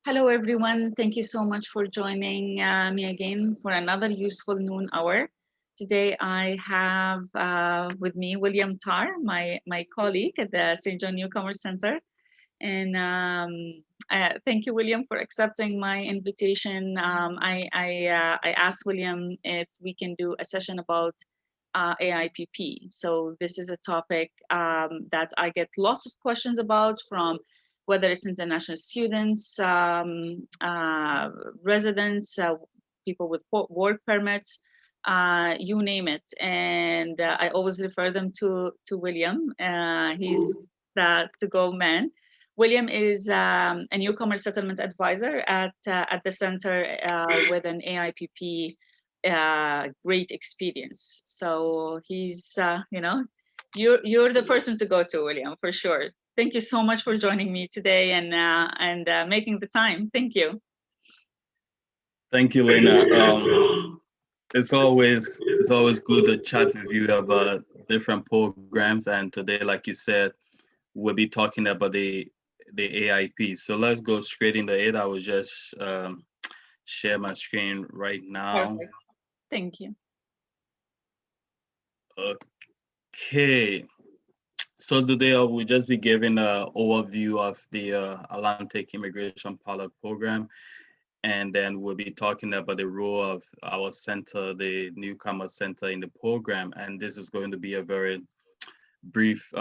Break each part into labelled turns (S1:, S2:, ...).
S1: Hello, everyone. Thank you so much for joining me again for another useful noon hour. Today, I have with me William Tarr, my colleague at the Saint John Newcomers Centre. And thank you, William, for accepting my invitation. I asked William if we can do a session about AIPP. So this is a topic that I get lots of questions about from whether it's international students, residents, people with work permits, you name it. And I always refer them to William. He's the to-go man. William is a newcomer settlement advisor at the center with an AIPP great experience. So he's, you're the person to go to, William, for sure. Thank you so much for joining me today and making the time. Thank you.
S2: Thank you, Lina. It's always good to chat with you about different programs, and today, like you said, we'll be talking about the AIP. So let's go straight into it. I will just share my screen right now.
S1: Perfect. Thank you.
S2: Okay. So today I will just be giving an overview of the Atlantic Immigration Pilot Program, and then we'll be talking about the role of our center, the Newcomer Center in the program. And this is going to be a very brief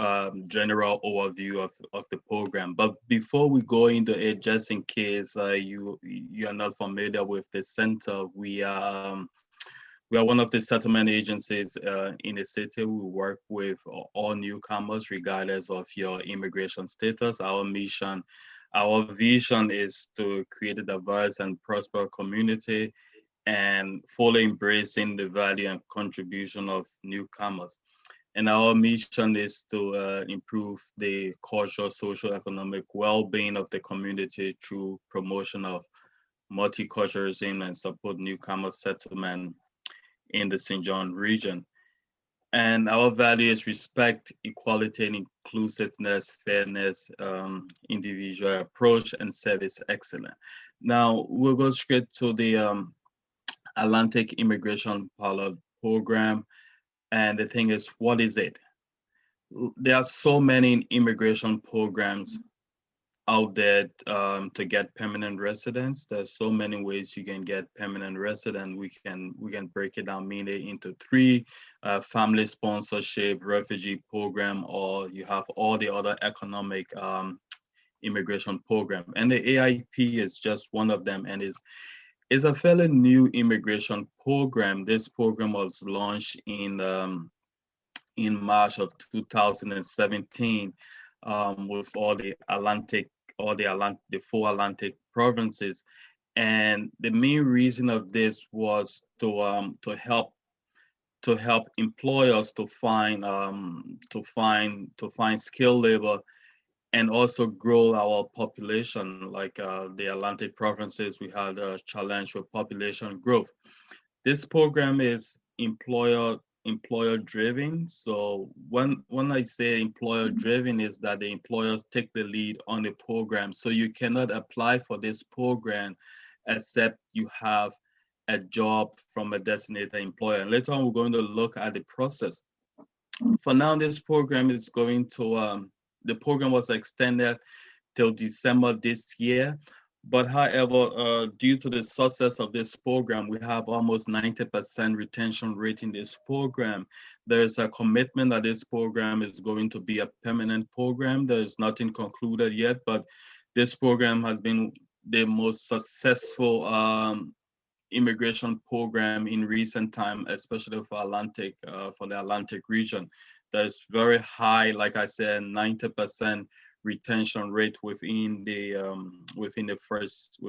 S2: general overview of the program. But before we go into it, just in case you are not familiar with the center, we are one of the settlement agencies in the city. We work with all newcomers, regardless of your immigration status. Our vision is to create a diverse and prosperous community and fully embracing the value and contribution of newcomers. And our mission is to improve the cultural, social, economic well-being of the community through promotion of multiculturalism and support newcomer settlement in the Saint John region. And our value is respect, equality, and inclusiveness, fairness, individual approach, and service excellence. Now, we'll go straight to the Atlantic Immigration Pilot Program. And the thing is, what is it? There are so many immigration programs out there to get permanent residence. There's so many ways you can get permanent resident. We can break it down mainly into three: family sponsorship, refugee program, or you have all the other economic immigration program. And the AIP is just one of them, and is a fairly new immigration program. This program was launched in March of 2017 with the four Atlantic provinces, and the main reason of this was to help employers to find skilled labor and also grow our population. Like the Atlantic provinces, we had a challenge with population growth. This program is employer driven. So when I say employer driven, is that the employers take the lead on the program. So you cannot apply for this program except you have a job from a designated employer. And later on, we're going to look at the process. For now, this program is going to the program was extended till December this year. But however, due to the success of this program, we have almost 90% retention rate in this program. There's a commitment that this program is going to be a permanent program. There's nothing concluded yet, but this program has been the most successful immigration program in recent time, especially for the Atlantic region. There's very high, like I said, 90% retention rate within the first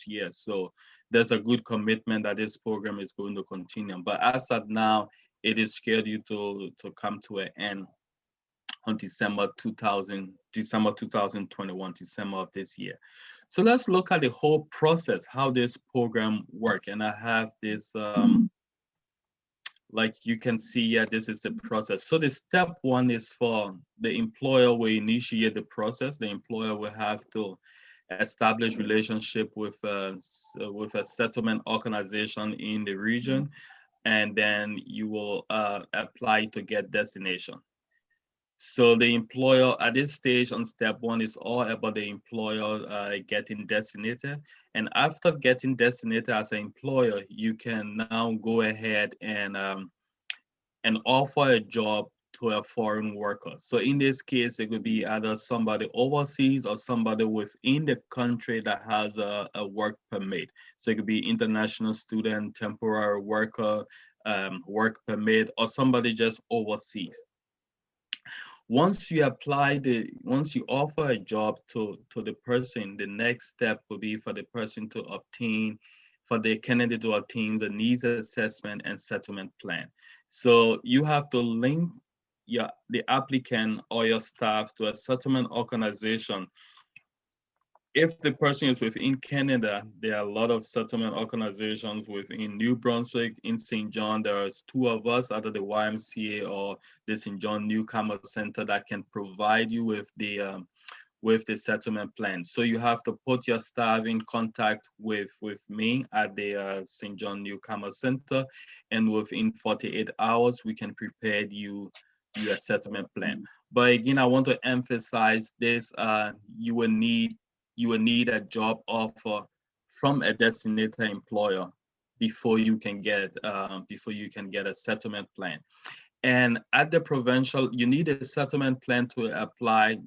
S2: year. So there's a good commitment that this program is going to continue. But as of now, it is scheduled to come to an end on December 2021, December of this year. So let's look at the whole process, how this program works. And I have this like you can see here, this is the process. So the step one is for the employer will initiate the process. The employer will have to establish relationship with a settlement organization in the region, and then you will apply to get destination. So the employer at this stage on step one is all about the employer getting designated. And after getting designated as an employer, you can now go ahead and offer a job to a foreign worker. So in this case, it could be either somebody overseas or somebody within the country that has a work permit. So it could be international student, temporary worker, work permit, or somebody just overseas. Once you offer a job to the person, the next step will be for the person to obtain, for the candidate to obtain the needs assessment and settlement plan. So you have to link the applicant or your staff to a settlement organization. If the person is within Canada, there are a lot of settlement organizations within New Brunswick. In Saint John, there's two of us, either the YMCA or the Saint John Newcomers Centre, that can provide you with the settlement plan. So you have to put your staff in contact with me at the Saint John Newcomers Centre, and within 48 hours, we can prepare you your settlement plan. But again, I want to emphasize this: you will need a job offer from a designated employer before you can get a settlement plan. And at the provincial, you need a settlement plan to apply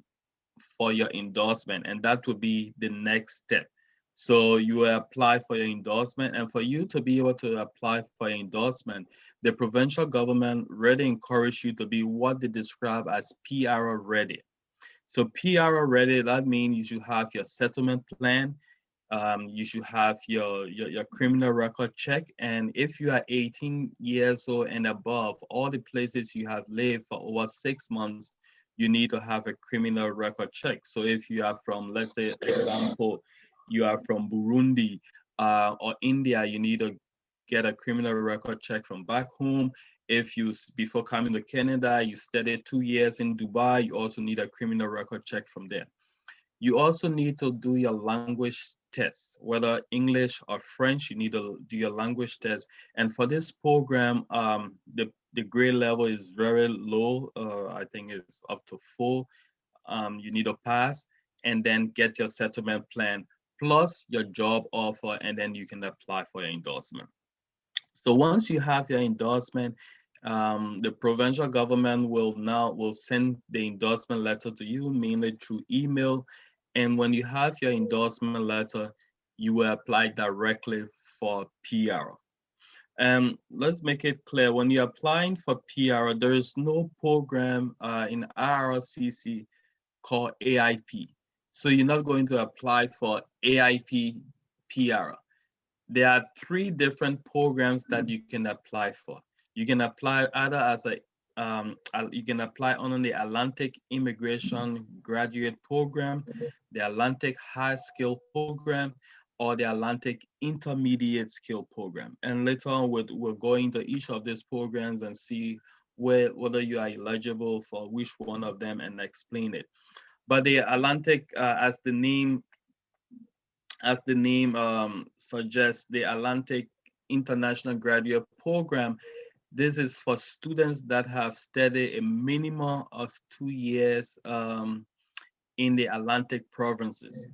S2: for your endorsement, and that would be the next step. So you will apply for your endorsement, and for you to be able to apply for your endorsement, the provincial government really encourage you to be what they describe as PR ready. So PR ready, that means you should have your settlement plan, you should have your criminal record check, and if you are 18 years old and above, all the places you have lived for over 6 months, you need to have a criminal record check. So if you are from, let's say, example, you are from Burundi or India, you need to get a criminal record check from back home. If you, before coming to Canada, you studied 2 years in Dubai, you also need a criminal record check from there. You also need to do your language test, whether English or French, you need to do your language test. And for this program, the grade level is very low. I think it's up to 4. You need to pass and then get your settlement plan plus your job offer, and then you can apply for your endorsement. So once you have your endorsement, the provincial government will send the endorsement letter to you, mainly through email. And when you have your endorsement letter, you will apply directly for PR. Let's make it clear, when you're applying for PR, there is no program in IRCC called AIP. So you're not going to apply for AIP PR. There are 3 different programs that you can apply for. You can apply either as you can apply under the Atlantic Immigration Graduate Program, the Atlantic High Skill Program, or the Atlantic Intermediate Skill Program. And later on, we'll go into each of these programs and see whether you are eligible for which one of them and explain it. But the Atlantic, as the name suggests, the Atlantic International Graduate Program, this is for students that have studied a minimum of 2 years in the Atlantic provinces.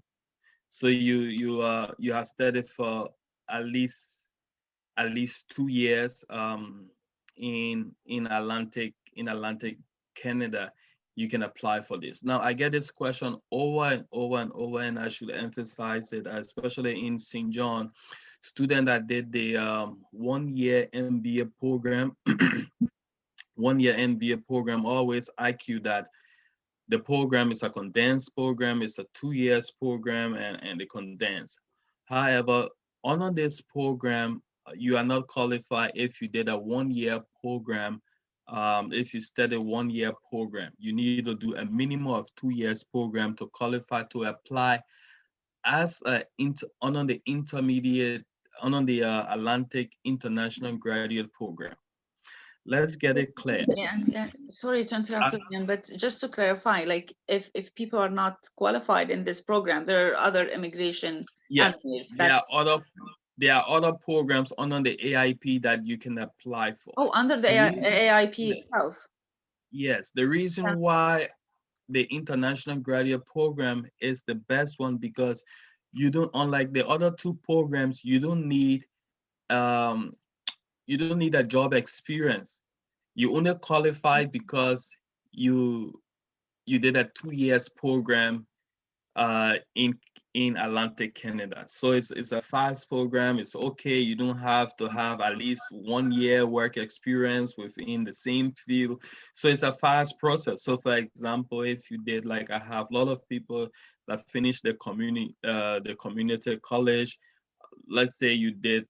S2: So you have studied for at least 2 years in Atlantic Canada. You can apply for this. Now, I get this question over and over and over, and I should emphasize it, especially in Saint John. Student that did the 1-year MBA program, 1-year MBA program, always IQ that the program is a condensed program, it's a 2 years program, and the condensed. However, under this program, you are not qualified if you did a 1-year program. If you study 1-year program, you need to do a minimum of 2 years program to qualify to apply as under the intermediate, under the Atlantic International Graduate Program. Let's get it clear.
S1: Yeah, sorry to interrupt again, but just to clarify, like if people are not qualified in this program, there are other immigration avenues.
S2: There are other programs under the AIP that you can apply for.
S1: Oh, under the AIP itself.
S2: Yes, the reason why the international graduate program is the best one, because you don't, unlike the other two programs, you don't need a job experience. You only qualify because you did a 2 years program in Atlantic Canada. So it's a fast program. It's okay. You don't have to have at least 1 year work experience within the same field. So it's a fast process. So for example, if you did, like I have a lot of people that finished the community college. Let's say you did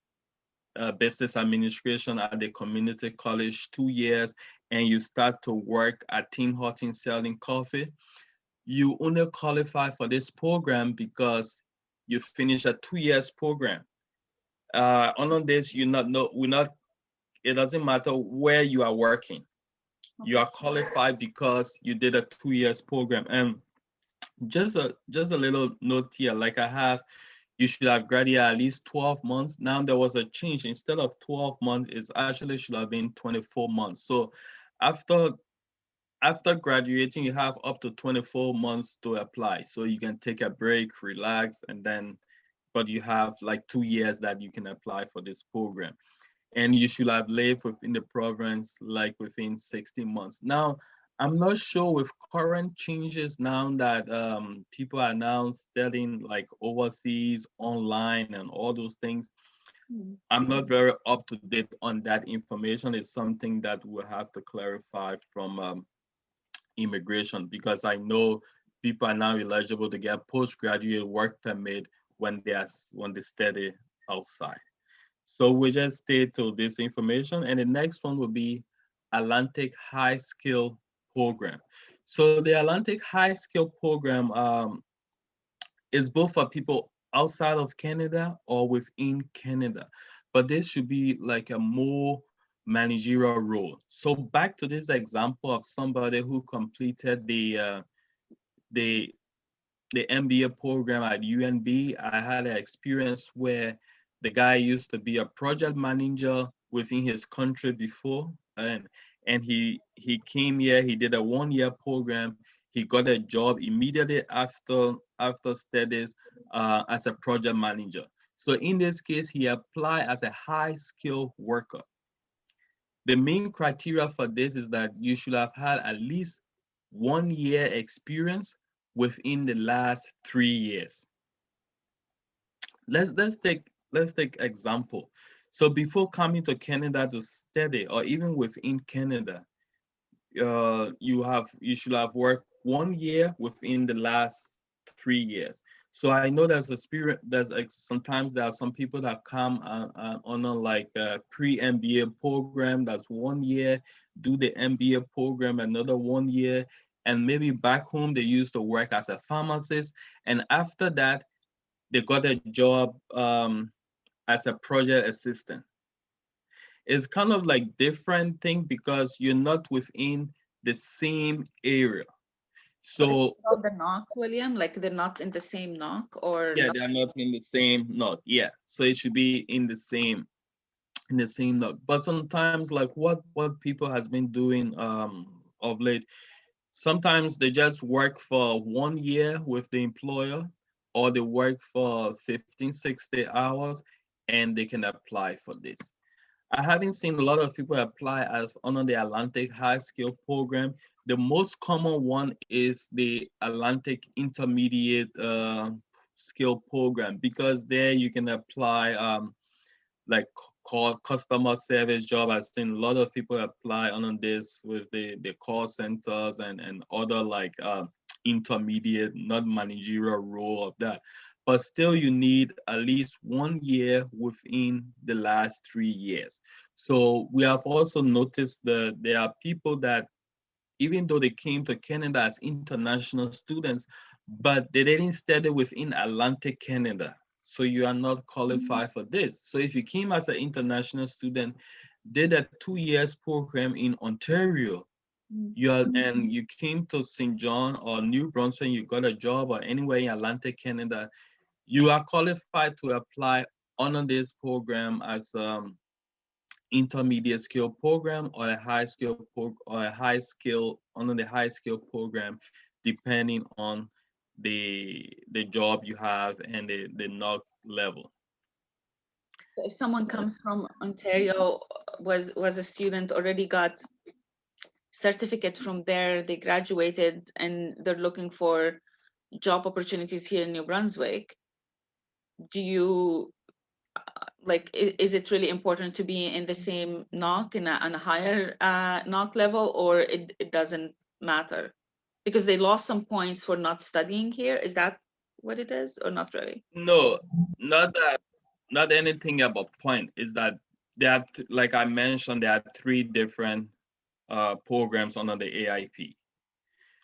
S2: business administration at the community college 2 years, and you start to work at Tim Hortons selling coffee. You only qualify for this program because you finish a 2 years program. On this, it doesn't matter where you are working. You are qualified because you did a 2 years program. And just a little note here, like I have, you should have graduated at least 12 months. Now there was a change. Instead of 12 months, it actually should have been 24 months. So after graduating, you have up to 24 months to apply. So you can take a break, relax, but you have like 2 years that you can apply for this program. And you should have lived within the province like within 60 months. Now, I'm not sure with current changes now that people are now studying like overseas, online, and all those things. I'm not very up to date on that information. It's something that we'll have to clarify from immigration, because I know people are now eligible to get postgraduate work permit when they study outside. So we just stay to this information, and the next one will be Atlantic High Skill Program. So the Atlantic High Skill Program is both for people outside of Canada or within Canada, but this should be like a more managerial role. So back to this example of somebody who completed the MBA program at UNB. I had an experience where the guy used to be a project manager within his country before, and he came here. He did a 1 year program. He got a job immediately after studies as a project manager. So in this case, he applied as a high skill worker. The main criteria for this is that you should have had at least 1 year experience within the last 3 years. Let's take example. So before coming to Canada to study, or even within Canada, you should have worked 1 year within the last 3 years. So I know there's a spirit. There's like sometimes there are some people that come on a like a pre-MBA program that's 1 year, do the MBA program another 1 year, and maybe back home they used to work as a pharmacist, and after that they got a job as a project assistant. It's kind of like different thing because you're not within the same area. So
S1: the knock, William, like they're not in the same knock, or
S2: yeah, they're not in the same knock. Yeah, so it should be in the same knock. But sometimes, like what people has been doing of late, sometimes they just work for 1 year with the employer, or they work for 15, 60 hours, and they can apply for this. I haven't seen a lot of people apply as under the Atlantic High Skill Program. The most common one is the Atlantic Intermediate Skill Program, because there you can apply like call customer service job. I've seen a lot of people apply on this with the call centers and other like intermediate, not managerial role of that. But still you need at least 1 year within the last 3 years. So we have also noticed that there are people that, even though they came to Canada as international students, but they didn't study within Atlantic Canada. So you are not qualified for this. So if you came as an international student did a 2 years program in Ontario, and you came to Saint John or New Brunswick, you got a job or anywhere in Atlantic Canada, you are qualified to apply under this program as intermediate skill program or a high skill or a high skill under the high skill program, depending on the job you have and the NOC level.
S1: So if someone comes from Ontario, was a student, already got certificate from there, they graduated and they're looking for job opportunities here in New Brunswick, do you like, is it really important to be in the same NOC on a higher NOC level, or it doesn't matter because they lost some points for not studying here? Is that what it is, or not really?
S2: No, not that, not anything about point. Is that there are, like I mentioned, there are 3 different programs under the AIP.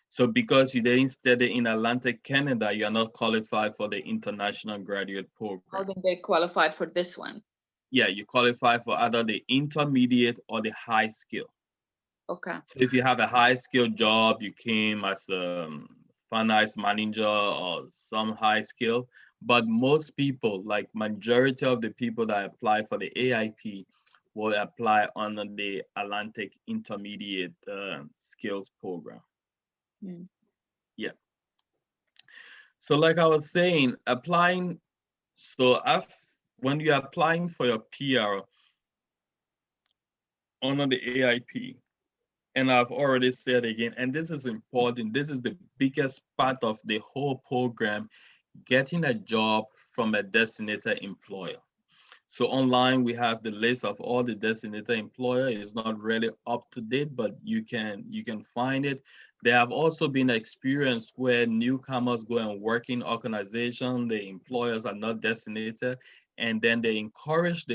S2: So because you didn't study in Atlantic Canada, you are not qualified for the international graduate
S1: How
S2: program.
S1: did they qualified for this one?
S2: Yeah, you qualify for either the intermediate or the high skill.
S1: Okay.
S2: So if you have a high skill job, you came as a finance manager or some high skill, but most people, like majority of the people that apply for the AIP, will apply under the Atlantic Intermediate Skills Program.
S1: Mm.
S2: Yeah. So like I was saying, applying, so when you're applying for your PR under the AIP, and I've already said again, and this is important, this is the biggest part of the whole program, getting a job from a designated employer. So online, we have the list of all the designated employer. It's not really up to date, but you can find it. There have also been experience where newcomers go and work in organization. The employers are not designated, and then they encourage the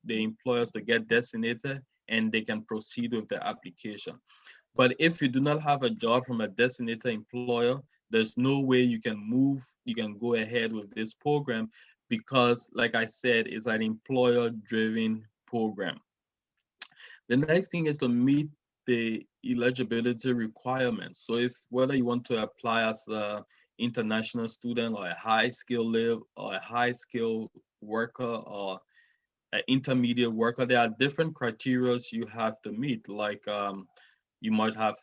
S2: employers to get designated, and they can proceed with the application. But if you do not have a job from a designated employer, there's no way you can go ahead with this program because, like I said, it's an employer-driven program. The next thing is to meet the eligibility requirements. So if whether you want to apply as an international student or a high skill live or a high skill worker or an intermediate worker, there are different criteria you have to meet. Like you must have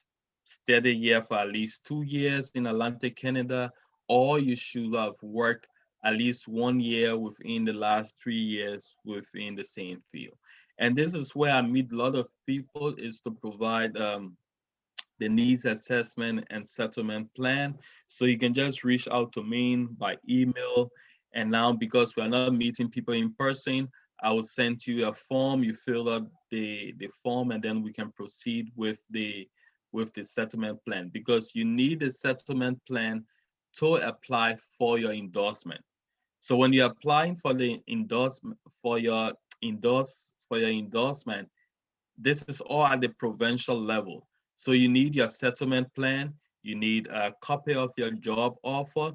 S2: studied here for at least 2 years in Atlantic Canada, or you should have worked at least 1 year within the last 3 years within the same field. And this is where I meet a lot of people, is to provide the needs assessment and settlement plan. So you can just reach out to me by email. And now, because we're not meeting people in person, I will send you a form. You fill out the form, and then we can proceed with the settlement plan, because you need a settlement plan to apply for your endorsement. So when you're applying for the endorsement for your endorsement, this is all at the provincial level. So you need your settlement plan, you need a copy of your job offer,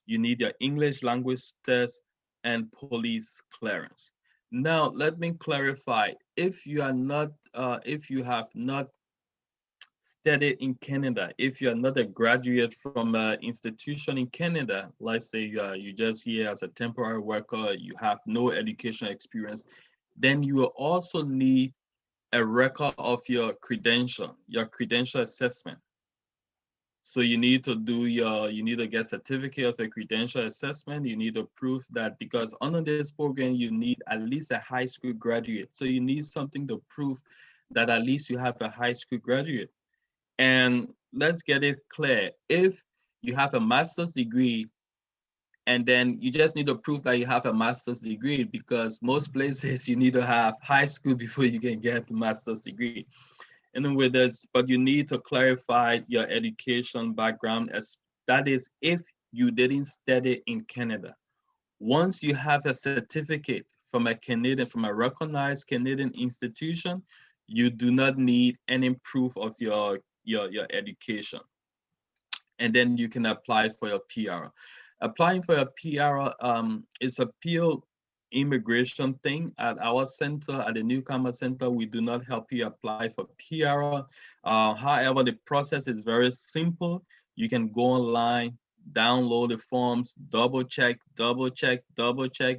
S2: you need your English language test, and police clearance. Now, let me clarify, if you have not studied in Canada, if you are not a graduate from an institution in Canada, let's say you just here as a temporary worker, you have no educational experience, then you will also need a record of your credential assessment. So you need to get certificate of a credential assessment. You need to prove that, because under this program, you need at least a high school graduate. So you need something to prove that at least you have a high school graduate. And let's get it clear. If you have a master's degree, and then you just need to prove that you have a master's degree, because most places you need to have high school before you can get the master's degree. And then with this, but you need to clarify your education background, as that is if you didn't study in Canada. Once you have a certificate from a recognized Canadian institution, you do not need any proof of your education. And then you can apply for your PR. Applying for your PR is immigration thing at our center, at the Newcomer Center. We do not help you apply for PR. However, the process is very simple. You can go online, download the forms, double check,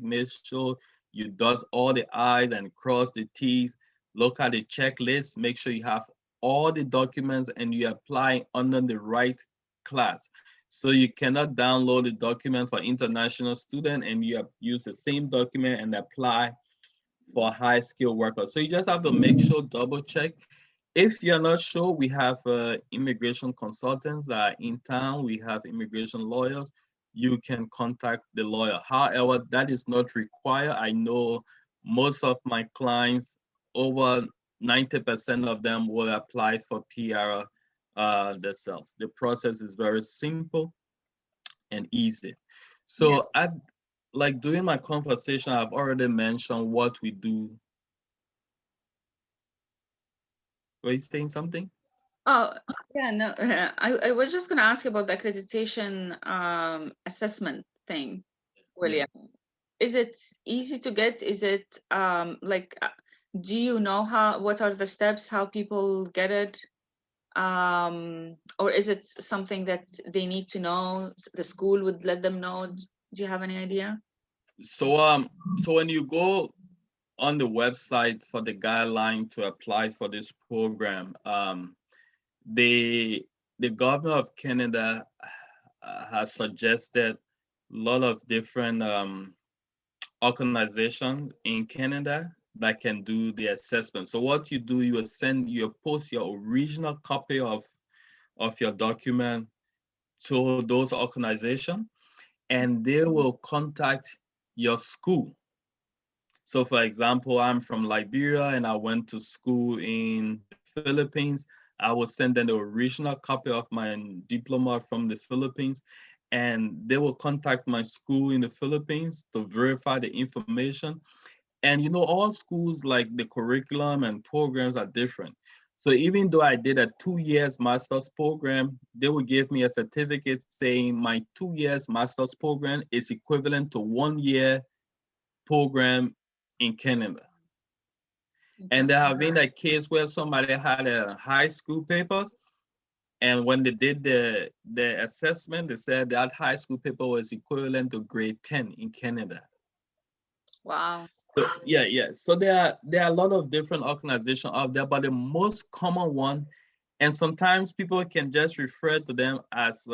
S2: make sure you dot all the I's and cross the T's. Look at the checklist, make sure you have all the documents and you apply under the right class. So you cannot download the document for international student and you use the same document and apply for high skilled workers. So you just have to make sure, double check. If you're not sure, we have immigration consultants that are in town. We have immigration lawyers. You can contact the lawyer. However, that is not required. I know most of my clients, over 90% of them will apply for PR themselves. The process is very simple and easy. So like during my conversation, I've already mentioned what we do. Were you saying something?
S1: Oh, yeah, no, I was just going to ask about the accreditation assessment thing, William. Is it easy to get? Is it do you know what are the steps, how people get it? Or is it something that they need to know, the school would let them know? Do you have any idea?
S2: So when you go on the website for the guideline to apply for this program, the government of Canada has suggested a lot of different organizations in Canada that can do the assessment. So what you do, you post your original copy of your document to those organizations, and they will contact your school. So for example, I'm from Liberia and I went to school in the Philippines. I will send them the original copy of my diploma from the Philippines, and they will contact my school in the Philippines to verify the information. And all schools, like the curriculum and programs are different. So even though I did a 2 years master's program, they would give me a certificate saying my 2 years master's program is equivalent to 1 year program in Canada. And there have been a case where somebody had a high school papers, and when they did the assessment, they said that high school paper was equivalent to grade 10 in Canada.
S1: Wow.
S2: So, yeah. So there are a lot of different organizations out there, but the most common one, and sometimes people can just refer to them as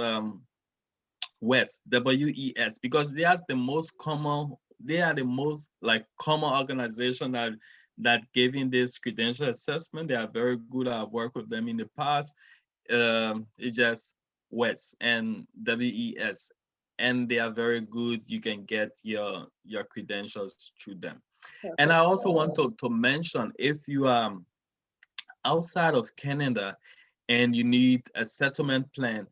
S2: WES, WES, because they are the most common. They are the most common organization that giving this credential assessment. They are very good. I've worked with them in the past. It's just WES and WES, and they are very good. You can get your credentials through them. Perfect. And I also want to mention, if you are outside of Canada and you need a settlement plan,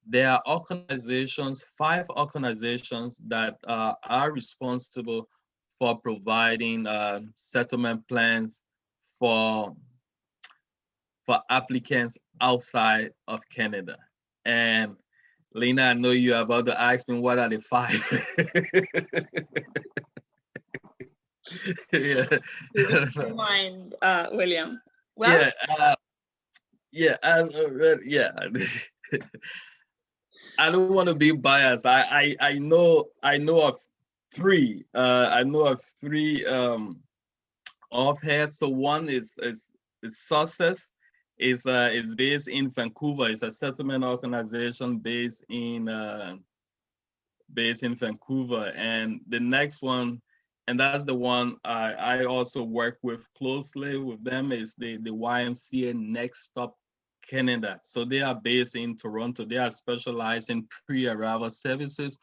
S2: there are organizations, 5 organizations that are responsible for providing settlement plans for applicants outside of Canada. And Lina, I know you're about to ask me what are the 5.
S1: Yeah. Don't mind, William.
S2: Well, yeah. I don't want to be biased. I know of 3. I know of 3 offhand. So one is Success. Is based in Vancouver. It's a settlement organization based in Vancouver. And the next one, and that's the one I also work with closely with them, is the YMCA Next Stop Canada. So they are based in Toronto. They are specialized in pre-arrival services.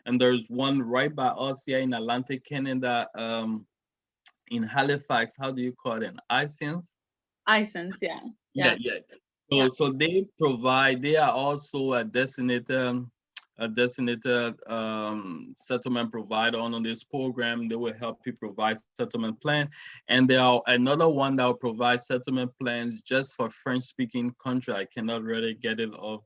S2: And there's one right by us here in Atlantic Canada, in Halifax. How do you call it? iSense?
S1: iSense, yeah.
S2: So they are also a designated settlement provider on this program. They will help you provide settlement plan, and there are another one that will provide settlement plans just for French-speaking country. I cannot really get it off,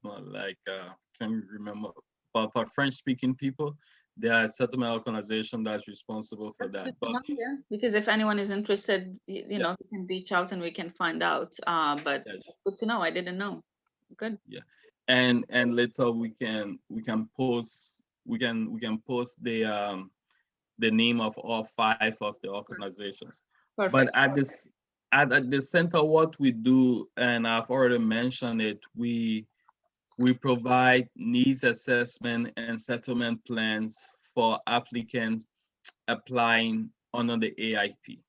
S2: can't remember, but for French-speaking people, There are settlement organization that's responsible for
S1: That's
S2: that.
S1: good to
S2: But
S1: know, yeah. Because if anyone is interested, you
S2: yeah,
S1: know, they can reach out and we can find out. But
S2: yes,
S1: it's good to know. I didn't know. Good.
S2: yeah. And later we can post the name of all 5 of the organizations. But
S1: Perfect.
S2: at the center, what we do, and I've already mentioned it, we provide needs assessment and settlement plans for applicants applying under the AIP.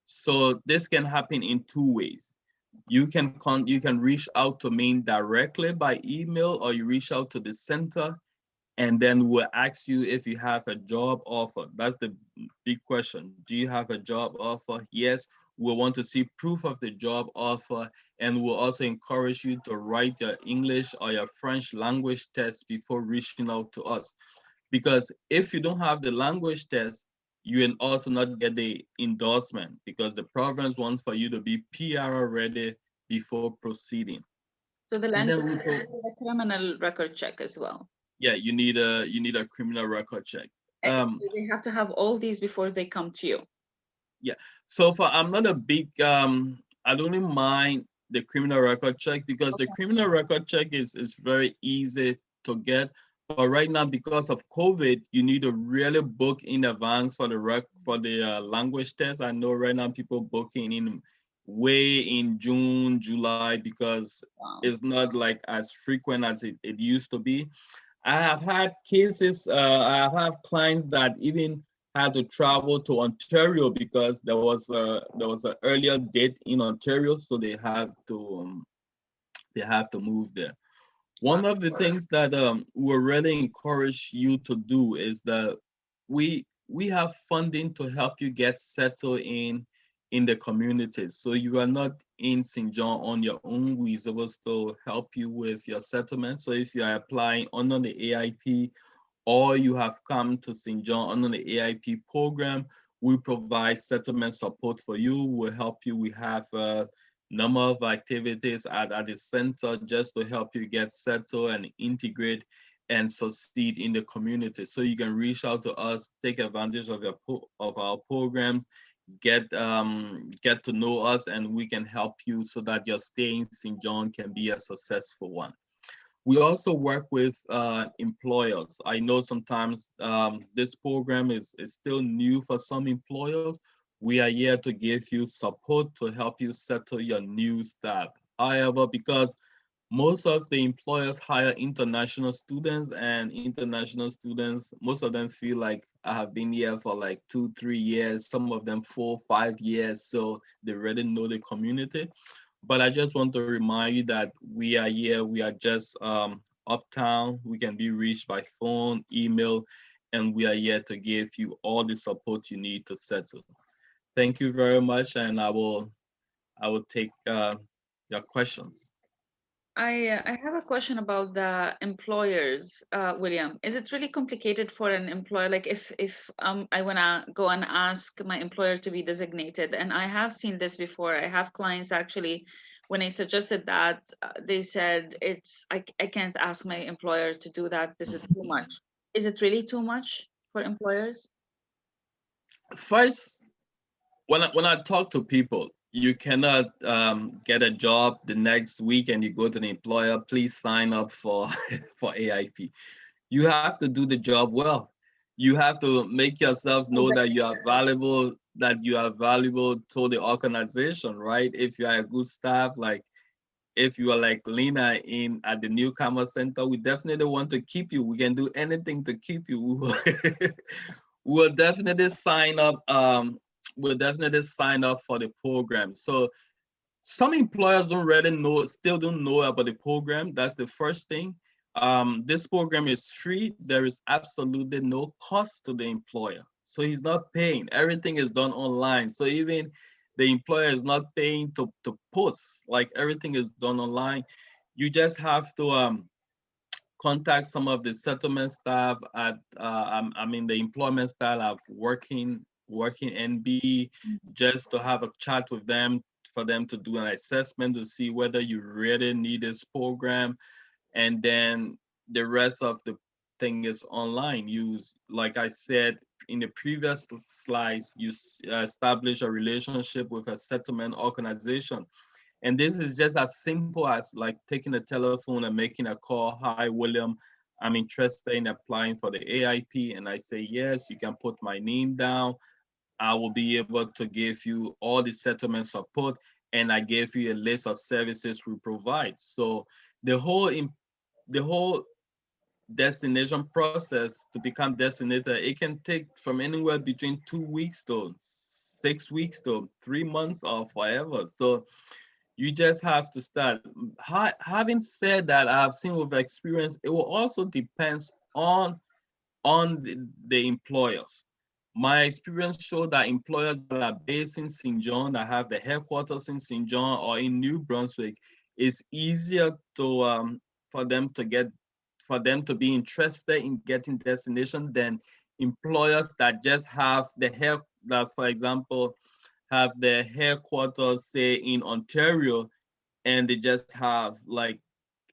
S2: So this can happen in 2 ways. You can reach out to me directly by email, or you reach out to the center, and then we'll ask you if you have a job offer. That's the big question. Do you have a job offer? Yes. We'll want to see proof of the job offer, and we'll also encourage you to write your English or your French language test before reaching out to us. Because if you don't have the language test, you will also not get the endorsement, because the province wants for you to be PR already before proceeding.
S1: So the
S2: And
S1: land
S2: then
S1: the criminal record check as well.
S2: yeah, you need a criminal record check.
S1: They have to have all these before they come to you.
S2: Yeah. So far, I'm not a big I don't even mind the criminal record check, because the
S1: Okay.
S2: criminal record check is very easy to get. But right now, because of COVID, you need to really book in advance for the language test. I know right now people booking in way in June, July, because
S1: Wow.
S2: it's not like as frequent as it used to be. I have had cases, I have clients that even had to travel to Ontario because there was an earlier date in Ontario, so they have to move there.
S1: Wow.
S2: One of the things that we really encourage you to do is that we have funding to help you get settled in the community. So you are not in St. John on your own. We're supposed to help you with your settlement. So if you are applying under the AIP, or you have come to St. John under the AIP program, we provide settlement support for you. We'll help you. We have a number of activities at the center just to help you get settled and integrate and succeed in the community. So you can reach out to us, take advantage of our programs, get to know us, and we can help you so that your stay in St. John can be a successful one. We also work with employers. I know sometimes this program is still new for some employers. We are here to give you support to help you settle your new staff. However, because most of the employers hire international students, and international students, most of them feel like I have been here for like 2, 3 years, some of them 4, 5 years, so they already know the community. But I just want to remind you that we are here. We are just uptown. We can be reached by phone, email, and we are here to give you all the support you need to settle. Thank you very much, and I will take your questions.
S1: I have a question about the employers, William. Is it really complicated for an employer? Like if I wanna go and ask my employer to be designated, and I have seen this before. I have clients actually, when I suggested that, they said I can't ask my employer to do that. This is too much. Is it really too much for employers?
S2: First, when I talk to people, you cannot get a job the next week and you go to the employer, please sign up for for AIP. You have to do the job well. You have to make yourself know that you are valuable to the organization, right? If you are a good staff, like if you are like Lina in at the Newcomer Center, we definitely want to keep you. We can do anything to keep you. We'll definitely sign up. We'll definitely sign up for the program. So some employers still don't know about the program. That's the first thing. This program is free. There is absolutely no cost to the employer. So he's not paying. Everything is done online. So even the employer is not paying to post. Like everything is done online. You just have to contact some of the settlement staff at the employment staff of working NB, just to have a chat with them, for them to do an assessment to see whether you really need this program. And then the rest of everything is online. Like I said in the previous slides, you establish a relationship with a settlement organization. And this is just as simple as like taking a telephone and making a call. Hi, William, I'm interested in applying for the AIP. And I say, yes, you can put my name down. I will be able to give you all the settlement support. And I gave you a list of services we provide. So the whole destination process to become designated, it can take from anywhere between 2 weeks to 6 weeks to 3 months or forever. So you just have to start. Having said that, I've seen with experience, it will also depends on the employers. My experience showed that employers that are based in Saint John, that have the headquarters in Saint John or in New Brunswick, it's easier to for them to be interested in getting destination than employers that just have that, for example, have their headquarters, say, in Ontario, and they just have like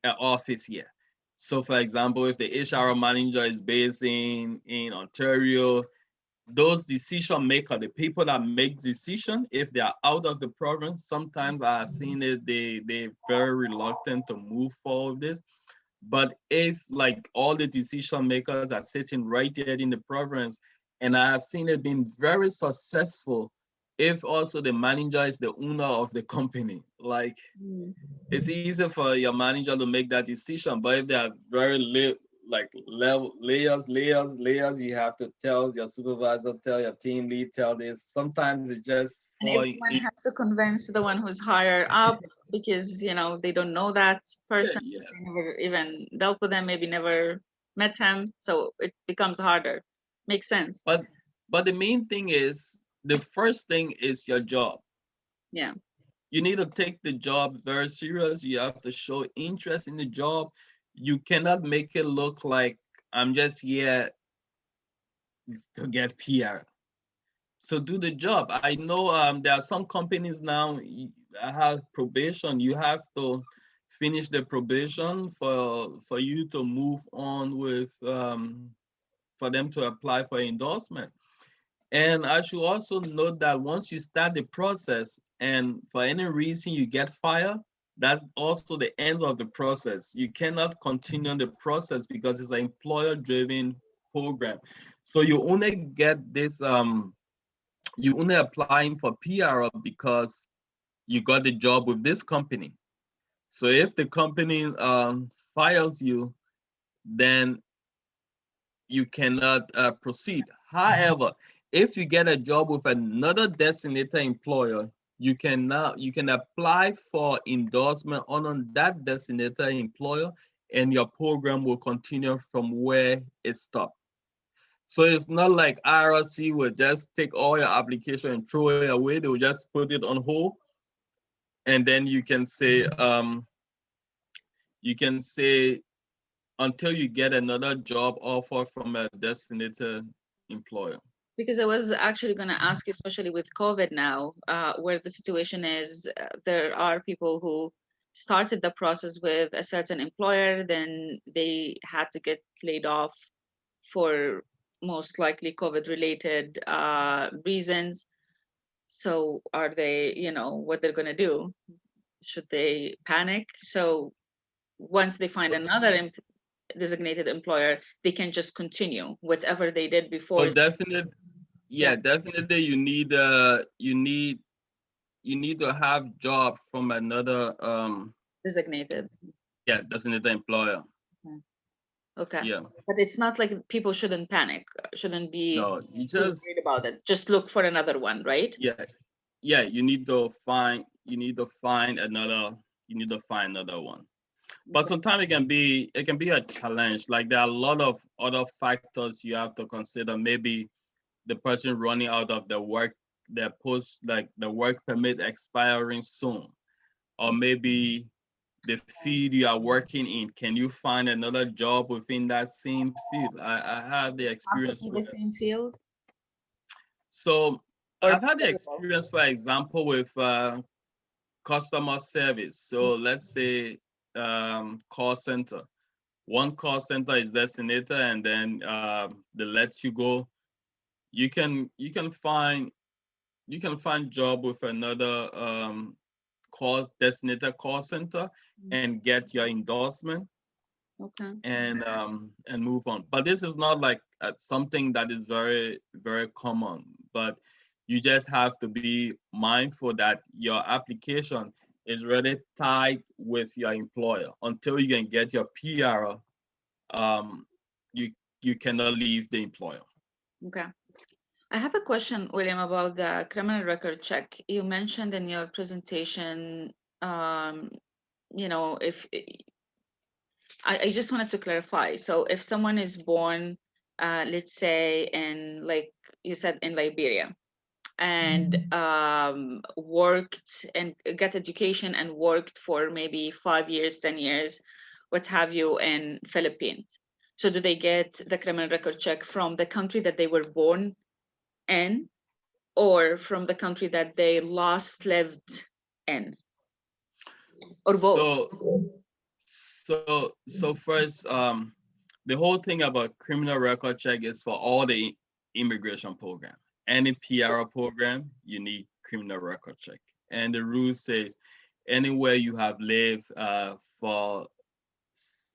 S2: an office here. So, for example, if the HR manager is based in Ontario, those decision maker, the people that make decision, if they are out of the province, sometimes I have seen it, they're very reluctant to move forward with this. But if like all the decision makers are sitting right there in the province, and I have seen it being very successful, if also the manager is the owner of the company, like it's easy for your manager to make that decision. But if there are layers, you have to tell your supervisor, tell your team lead, tell this. Sometimes it just
S1: and everyone has to convince the one who's higher up because they don't know that person.
S2: Yeah.
S1: They never even dealt with them, maybe never met him, so it becomes harder. Makes sense.
S2: But the main thing is, the first thing is your job.
S1: Yeah.
S2: You need to take the job very serious. You have to show interest in the job. You cannot make it look like I'm just here to get PR. So do the job. I know there are some companies now that have probation. You have to finish the probation for you to move on with for them to apply for endorsement. And I should also note that once you start the process and for any reason you get fired, that's also the end of the process. You cannot continue the process because it's an employer-driven program. So you only get this, you only applying for PR because you got the job with this company. So if the company fires you, then you cannot proceed. However, if you get a job with another designated employer, you can apply for endorsement on that designated employer, and your program will continue from where it stopped. So it's not like IRC will just take all your application and throw it away. They will just put it on hold, and then you can say until you get another job offer from a designated employer.
S1: Because I was actually going to ask, especially with COVID now, where the situation is, there are people who started the process with a certain employer, then they had to get laid off for most likely COVID-related reasons. So are they, what they're going to do? Should they panic? So once they find another designated employer, they can just continue whatever they did before.
S2: Oh, definitely. Yeah, definitely. You need to have job from another
S1: designated.
S2: Yeah, designated employer.
S1: Okay.
S2: Yeah.
S1: But it's not like people shouldn't panic, shouldn't be
S2: No, you just
S1: worried about it. Just look for another one, right?
S2: Yeah. You need to find another one. But sometimes it can be a challenge. Like there are a lot of other factors you have to consider. Maybe the person running out of the work permit expiring soon, or maybe the field you are working in, can you find another job within that same field? I have the experience with
S1: the same field.
S2: So I've had the experience, for example, with customer service. So let's say call center. one call center is designated, and then they let you go. You can find job with another designated call center and get your endorsement.
S1: Okay.
S2: And move on. But this is not like something that is very, very common. But you just have to be mindful that your application is really tied with your employer. Until you can get your PR, you cannot leave the employer.
S1: Okay. I have a question, William, about the criminal record check. You mentioned in your presentation, if I just wanted to clarify. So if someone is born, let's say in, like you said, in Liberia, and worked and got education and worked for maybe 5 years, 10 years, what have you, in Philippines. So do they get the criminal record check from the country that they were born in, or from the country that they last lived in, or both?
S2: So first, the whole thing about criminal record check is for all the immigration program. Any PR program, you need criminal record check. And the rule says anywhere you have lived for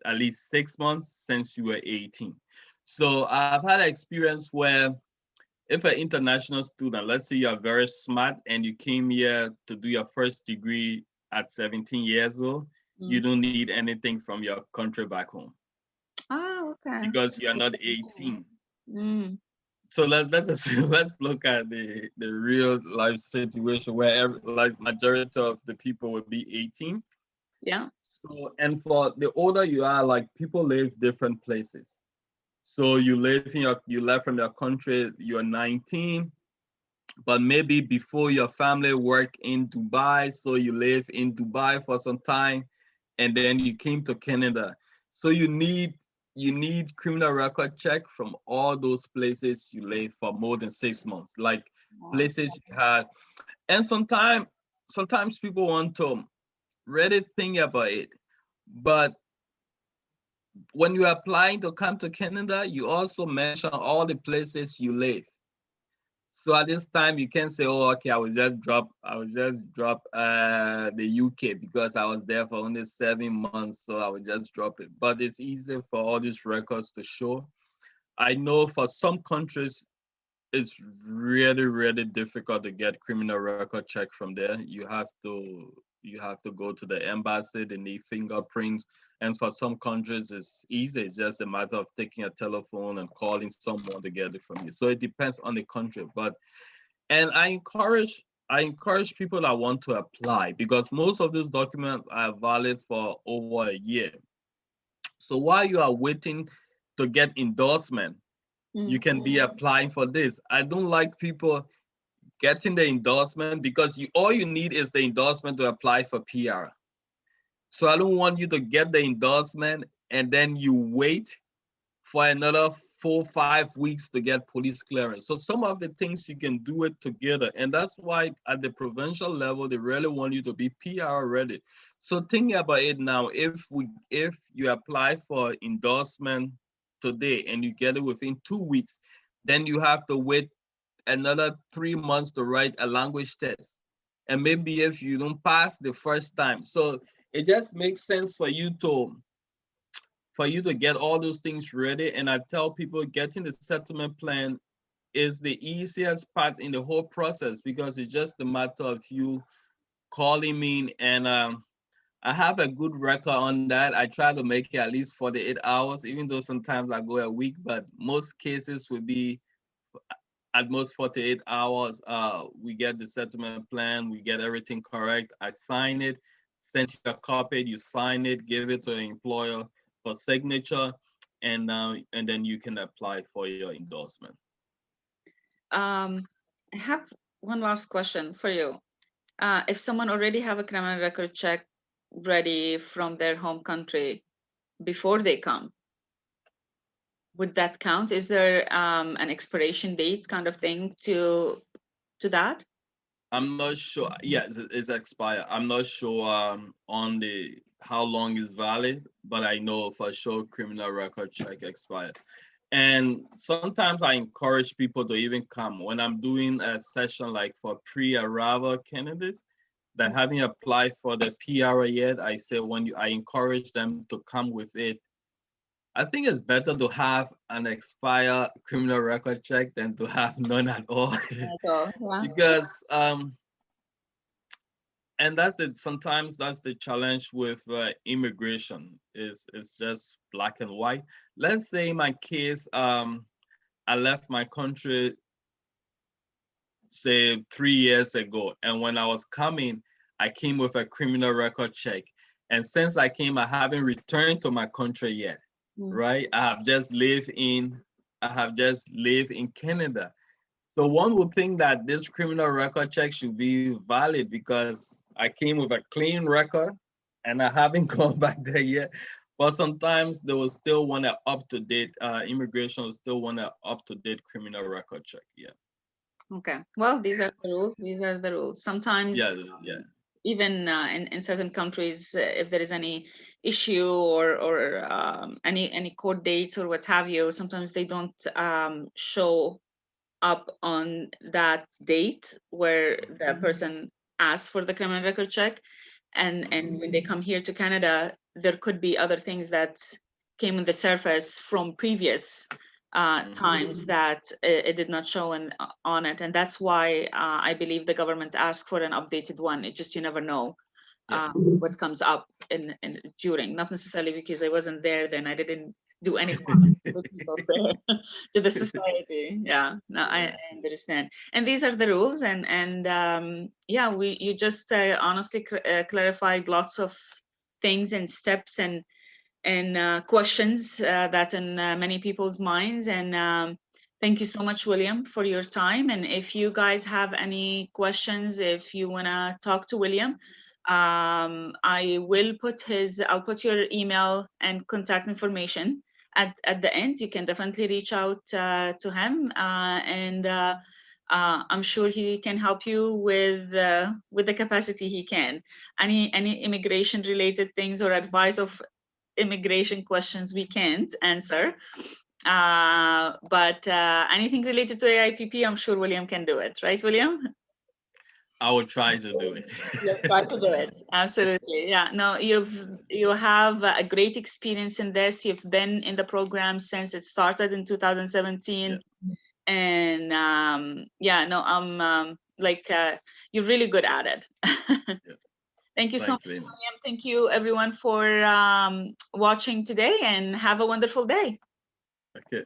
S2: at least 6 months since you were 18. So I've had an experience where if an international student, let's say you're very smart and you came here to do your first degree at 17 years old, you don't need anything from your country back home.
S1: Oh, okay.
S2: Because you're not 18.
S1: Mm.
S2: So let's look at the real life situation where like majority of the people will be 18.
S1: Yeah.
S2: So, and for the older you are, like people live different places. So you left from your country, you're 19, but maybe before your family worked in Dubai, so you live in Dubai for some time, and then you came to Canada. So you need criminal record check from all those places you live for more than 6 months, like places you had. And sometimes people want to really think about it, but when you're applying to come to Canada, you also mention all the places you live. So at this time, you can say, "Oh, okay, I will just drop the UK because I was there for only 7 months, so I will just drop it." But it's easy for all these records to show. I know for some countries, it's really, really difficult to get criminal record check from there. You have to go to the embassy. They need fingerprints. And for some countries, it's easy. It's just a matter of taking a telephone and calling someone to get it from you. So it depends on the country. And I encourage people that want to apply, because most of these documents are valid for over a year. So while you are waiting to get endorsement, you can be applying for this. I don't like people getting the endorsement because all you need is the endorsement to apply for PR. So I don't want you to get the endorsement and then you wait for another 4-5 weeks to get police clearance. So some of the things you can do it together. And that's why at the provincial level, they really want you to be PR ready. So think about it now. If you apply for endorsement today and you get it within 2 weeks, then you have to wait another 3 months to write a language test. And maybe if you don't pass the first time. So it just makes sense for you to get all those things ready. And I tell people getting the settlement plan is the easiest part in the whole process, because it's just a matter of you calling me. And I have a good record on that. I try to make it at least 48 hours, even though sometimes I go a week, but most cases will be at most 48 hours. We get the settlement plan, we get everything correct. I sign it, send you a copy, you sign it, give it to the employer for signature, and then you can apply for your endorsement.
S1: I have one last question for you. If someone already have a criminal record check ready from their home country before they come, would that count? Is there an expiration date kind of thing to that?
S2: I'm not sure. Yeah, it's expired. I'm not sure on the how long is valid, but I know for sure criminal record check expired. And sometimes I encourage people to even come when I'm doing a session like for pre-arrival candidates that haven't applied for the PR yet. I say I encourage them to come with it. I think it's better to have an expired criminal record check than to have none at all.
S1: So, yeah.
S2: Because and sometimes that's the challenge with immigration is it's just black and white. Let's say in my case, I left my country say 3 years ago, and when I was coming, I came with a criminal record check, and since I came, I haven't returned to my country yet. Right? I have just lived in Canada. So one would think that this criminal record check should be valid because I came with a clean record and I haven't gone back there yet. But sometimes they will still want an up-to-date, immigration will still want an up-to-date criminal record check. Yeah.
S1: Okay. Well, these are the rules. These are the rules. Sometimes,
S2: Yeah.
S1: even in certain countries, if there is any issue or any court dates or what have you, sometimes they don't show up on that date where the person asks for the criminal record check, and when they come here to Canada, there could be other things that came on the surface from previous times that it did not show on it, and that's why I believe the government asked for an updated one. It just, you never know what comes up in during, not necessarily because I wasn't there then, I didn't do any harm to the people there, to the society. Yeah, no, I understand. And these are the rules, and yeah, you just honestly clarified lots of things and steps and questions that in many people's minds. And thank you so much, William, for your time. And if you guys have any questions, if you want to talk to William, I'll put your email and contact information at the end. You can definitely reach out to him, and I'm sure he can help you with the capacity he can. Any immigration related things or advice of immigration questions we can't answer, but anything related to AIPP, I'm sure William can do it, right, William?
S2: I will try to do it.
S1: You'll try to do it. Absolutely. Yeah. No, you have a great experience in this. You've been in the program since it started in 2017. Yeah. And yeah, no, I'm you're really good at it. Yeah. Thank you so much, William. Thank you everyone for watching today, and have a wonderful day.
S2: Okay.